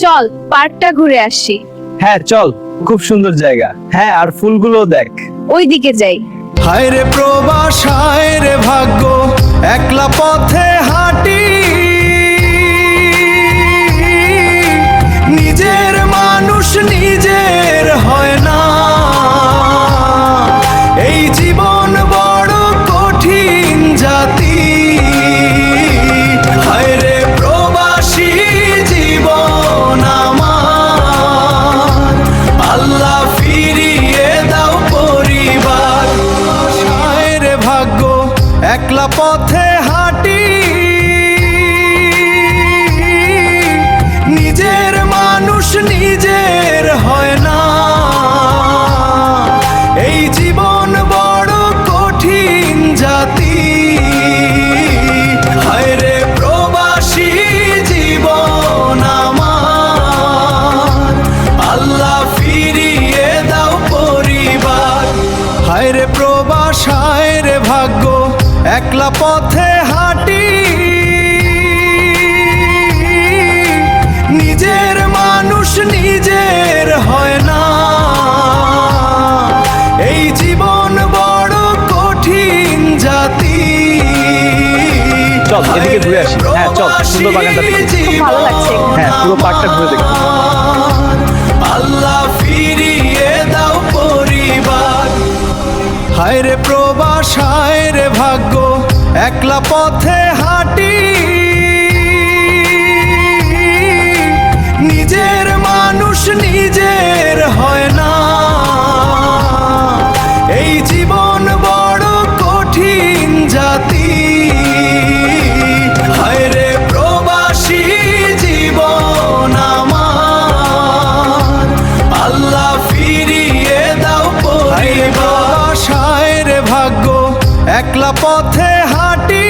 চল পার্কটা ঘুরে আসি। হ্যাঁ চল, খুব সুন্দর জায়গা। হ্যাঁ, আর ফুলগুলো দেখ। ওই দিকে যাই। হায় রে প্রবাস, হায় রে ভাগ্য, একলা পথে হাঁটি। নিজের মানুষ নিজের হয় না, এই জীবন বড় কঠিন জাতি। হায় রে প্রবাসী জীবন আমার, আল্লাহ ফিরিয়ে দাও পরিবার। হায় রে ভাগ্য, একলা পথে হাঁটি। নিজের মানুষ নিজের হয় না, এই জীবন বড় কঠিন জাতি। হায় রে প্রবাসী জীবন আমার, আল্লাহ ফিরিয়ে দাও পরিবার। হায় রে প্রবাস, হায় রে ভাগ্য, একলা পথে হাঁটি। নিজের মানুষ নিজের হয় না, এই জীবন বড় কঠিন জাতি। চল এদিকে ঘুরে আসি। হ্যাঁ চল, সুন্দর বাগানটা দেখি। খুব ভালো লাগছে এখানে। হ্যাঁ, পুরো পার্কটা ঘুরে দেখি। আল্লাহ ফিরিয়ে দাও পরিবার। হায় রে প্রবাস, হায় রে ভাগ্য, একলা পথে হাঁটি। নিজের মানুষ নিজের হয় না, এই জীবন বড় কঠিন জাতি। হায় রে প্রবাসী জীবন আমার, আল্লাহ ফিরিয়ে দাও পরিবার। হায় রে ভাগ্য, একলা পথে হাঁটি।